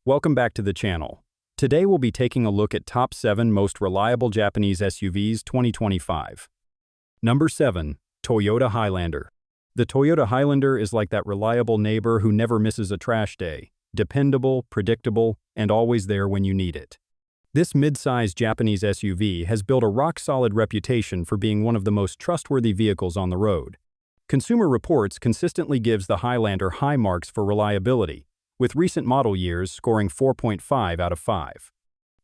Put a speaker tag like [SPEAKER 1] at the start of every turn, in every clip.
[SPEAKER 1] Welcome back to the channel. Today we'll be taking a look at top 7 most reliable Japanese SUVs 2025. Number 7. Toyota Highlander. The Toyota Highlander is like that reliable neighbor who never misses a trash day, dependable, predictable, and always there when you need it. This mid-sized Japanese SUV has built a rock-solid reputation for being one of the most trustworthy vehicles on the road. Consumer Reports consistently gives the Highlander high marks for reliability, with recent model years scoring 4.5 out of 5.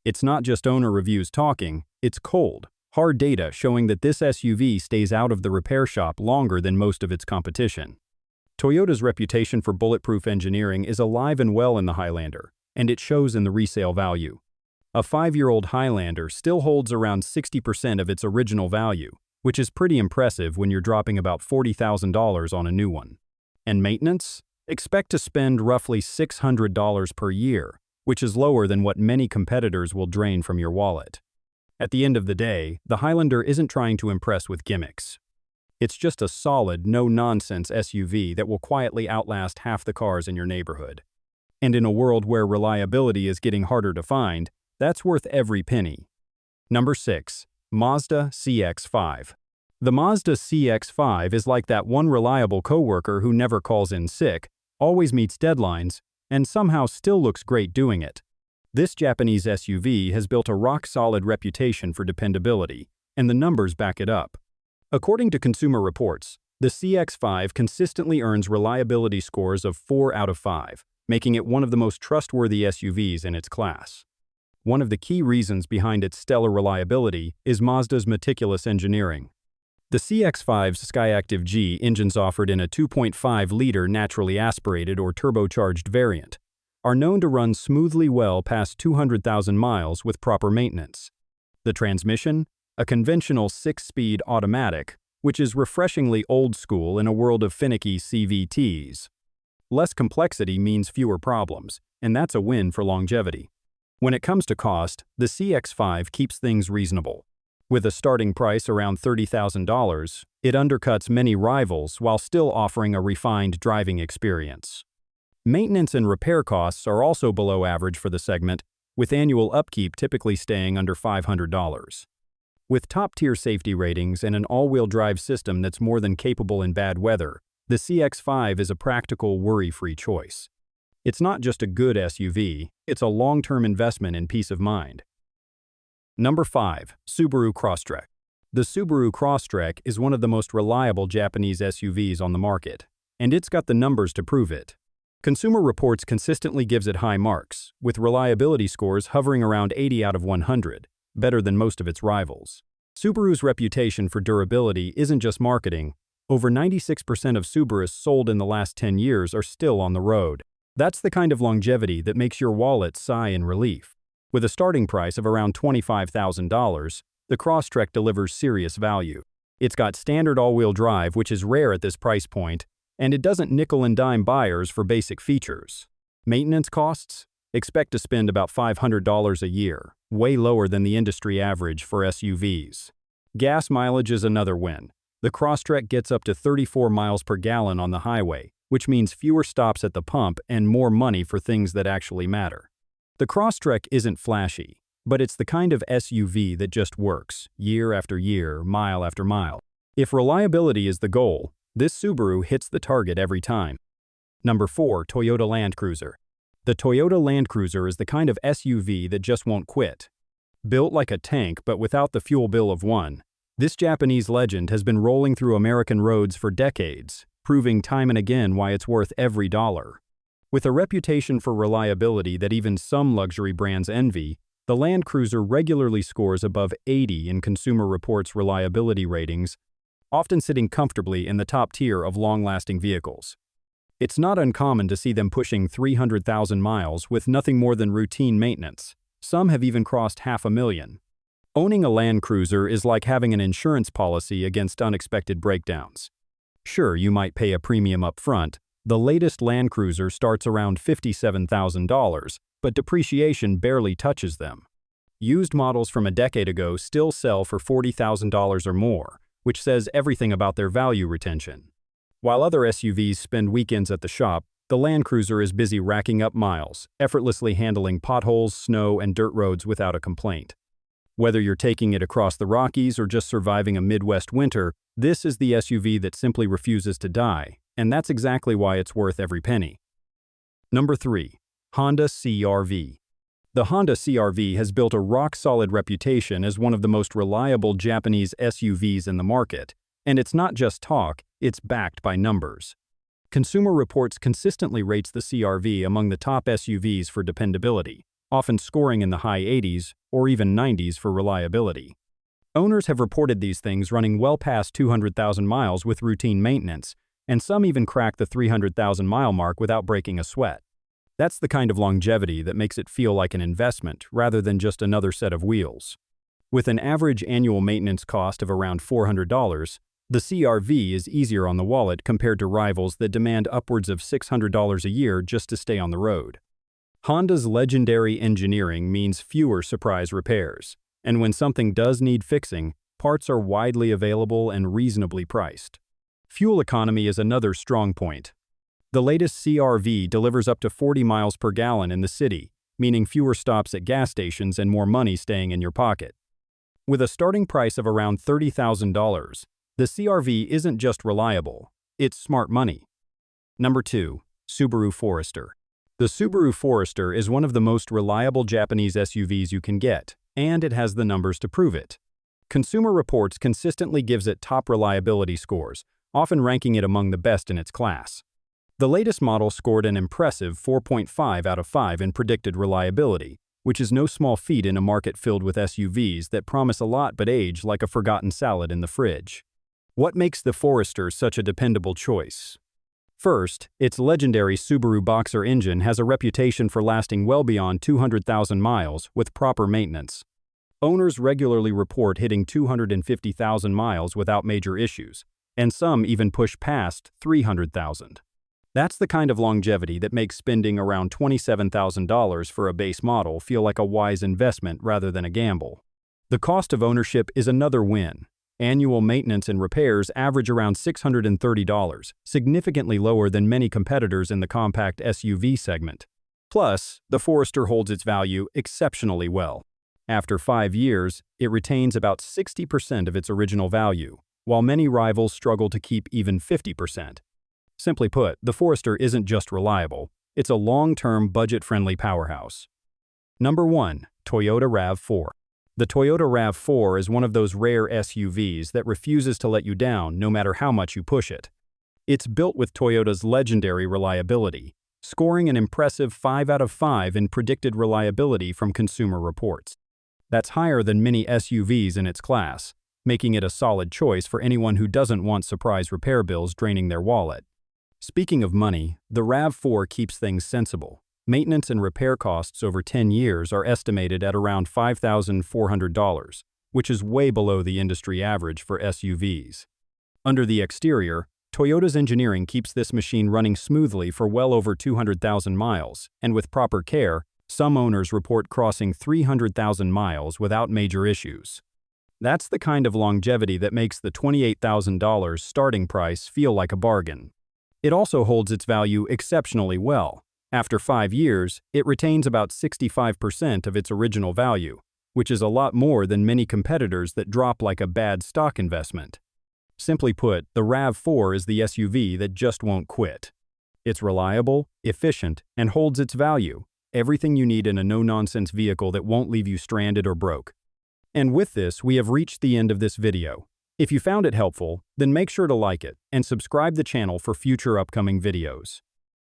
[SPEAKER 1] It's not just owner reviews talking, it's cold, hard data showing that this SUV stays out of the repair shop longer than most of its competition. Toyota's reputation for bulletproof engineering is alive and well in the Highlander, and it shows in the resale value. A 5-year-old Highlander still holds around 60% of its original value, which is pretty impressive when you're dropping about $40,000 on a new one. And maintenance? Expect to spend roughly $600 per year, which is lower than what many competitors will drain from your wallet. At the end of the day, the Highlander isn't trying to impress with gimmicks. It's just a solid, no-nonsense SUV that will quietly outlast half the cars in your neighborhood. And in a world where reliability is getting harder to find, that's worth every penny. Number 6. Mazda CX-5. The Mazda CX-5 is like that one reliable coworker who never calls in sick, always meets deadlines, and somehow still looks great doing it. This Japanese SUV has built a rock-solid reputation for dependability, and the numbers back it up. According to Consumer Reports, the CX-5 consistently earns reliability scores of 4 out of 5, making it one of the most trustworthy SUVs in its class. One of the key reasons behind its stellar reliability is Mazda's meticulous engineering. The CX-5's Skyactiv G engines offered in a 2.5-liter naturally aspirated or turbocharged variant are known to run smoothly well past 200,000 miles with proper maintenance. The transmission? A conventional 6-speed automatic, which is refreshingly old school in a world of finicky CVTs. Less complexity means fewer problems, and that's a win for longevity. When it comes to cost, the CX-5 keeps things reasonable. With a starting price around $30,000, it undercuts many rivals while still offering a refined driving experience. Maintenance and repair costs are also below average for the segment, with annual upkeep typically staying under $500. With top-tier safety ratings and an all-wheel drive system that's more than capable in bad weather, the CX-5 is a practical, worry-free choice. It's not just a good SUV, it's a long-term investment in peace of mind. Number 5. Subaru Crosstrek. The Subaru Crosstrek is one of the most reliable Japanese SUVs on the market, and it's got the numbers to prove it. Consumer Reports consistently gives it high marks, with reliability scores hovering around 80 out of 100, better than most of its rivals. Subaru's reputation for durability isn't just marketing. Over 96% of Subarus sold in the last 10 years are still on the road. That's the kind of longevity that makes your wallet sigh in relief. With a starting price of around $25,000, the Crosstrek delivers serious value. It's got standard all-wheel drive, which is rare at this price point, and it doesn't nickel-and-dime buyers for basic features. Maintenance costs? Expect to spend about $500 a year, way lower than the industry average for SUVs. Gas mileage is another win. The Crosstrek gets up to 34 miles per gallon on the highway, which means fewer stops at the pump and more money for things that actually matter. The Crosstrek isn't flashy, but it's the kind of SUV that just works, year after year, mile after mile. If reliability is the goal, this Subaru hits the target every time. Number 4. Toyota Land Cruiser. The Toyota Land Cruiser is the kind of SUV that just won't quit. Built like a tank but without the fuel bill of one, this Japanese legend has been rolling through American roads for decades, proving time and again why it's worth every dollar. With a reputation for reliability that even some luxury brands envy, the Land Cruiser regularly scores above 80 in Consumer Reports reliability ratings, often sitting comfortably in the top tier of long-lasting vehicles. It's not uncommon to see them pushing 300,000 miles with nothing more than routine maintenance. Some have even crossed 500,000. Owning a Land Cruiser is like having an insurance policy against unexpected breakdowns. Sure, you might pay a premium up front. The latest Land Cruiser starts around $57,000, but depreciation barely touches them. Used models from a decade ago still sell for $40,000 or more, which says everything about their value retention. While other SUVs spend weekends at the shop, The Land Cruiser is busy racking up miles, effortlessly handling potholes, snow, and dirt roads without a complaint. Whether you're taking it across the Rockies or just surviving a Midwest winter, this is the SUV that simply refuses to die, and that's exactly why it's worth every penny. Number 3. Honda CR-V. The Honda CR-V has built a rock-solid reputation as one of the most reliable Japanese SUVs in the market, and it's not just talk, it's backed by numbers. Consumer Reports consistently rates the CR-V among the top SUVs for dependability, often scoring in the high 80s or even 90s for reliability. Owners have reported these things running well past 200,000 miles with routine maintenance, and some even crack the 300,000-mile mark without breaking a sweat. That's the kind of longevity that makes it feel like an investment rather than just another set of wheels. With an average annual maintenance cost of around $400, the CR-V is easier on the wallet compared to rivals that demand upwards of $600 a year just to stay on the road. Honda's legendary engineering means fewer surprise repairs, and when something does need fixing, parts are widely available and reasonably priced. Fuel economy is another strong point. The latest CR-V delivers up to 40 miles per gallon in the city, meaning fewer stops at gas stations and more money staying in your pocket. With a starting price of around $30,000, the CR-V isn't just reliable, it's smart money. Number 2. Subaru Forester. The Subaru Forester is one of the most reliable Japanese SUVs you can get, and it has the numbers to prove it. Consumer Reports consistently gives it top reliability scores, often ranking it among the best in its class. The latest model scored an impressive 4.5 out of 5 in predicted reliability, which is no small feat in a market filled with SUVs that promise a lot but age like a forgotten salad in the fridge. What makes the Forester such a dependable choice? First, its legendary Subaru Boxer engine has a reputation for lasting well beyond 200,000 miles with proper maintenance. Owners regularly report hitting 250,000 miles without major issues, and some even push past 300,000. That's the kind of longevity that makes spending around $27,000 for a base model feel like a wise investment rather than a gamble. The cost of ownership is another win. Annual maintenance and repairs average around $630, significantly lower than many competitors in the compact SUV segment. Plus, the Forester holds its value exceptionally well. After 5 years, it retains about 60% of its original value, while many rivals struggle to keep even 50%. Simply put, the Forester isn't just reliable, it's a long-term, budget-friendly powerhouse. Number 1. Toyota RAV4. The Toyota RAV4 is one of those rare SUVs that refuses to let you down no matter how much you push it. It's built with Toyota's legendary reliability, scoring an impressive 5 out of 5 in predicted reliability from Consumer Reports. That's higher than many SUVs in its class, making it a solid choice for anyone who doesn't want surprise repair bills draining their wallet. Speaking of money, the RAV4 keeps things sensible. Maintenance and repair costs over 10 years are estimated at around $5,400, which is way below the industry average for SUVs. Under the exterior, Toyota's engineering keeps this machine running smoothly for well over 200,000 miles, and with proper care, some owners report crossing 300,000 miles without major issues. That's the kind of longevity that makes the $28,000 starting price feel like a bargain. It also holds its value exceptionally well. After 5 years, it retains about 65% of its original value, which is a lot more than many competitors that drop like a bad stock investment. Simply put, the RAV4 is the SUV that just won't quit. It's reliable, efficient, and holds its value, everything you need in a no-nonsense vehicle that won't leave you stranded or broke. And with this, we have reached the end of this video. If you found it helpful, then make sure to like it and subscribe the channel for future upcoming videos.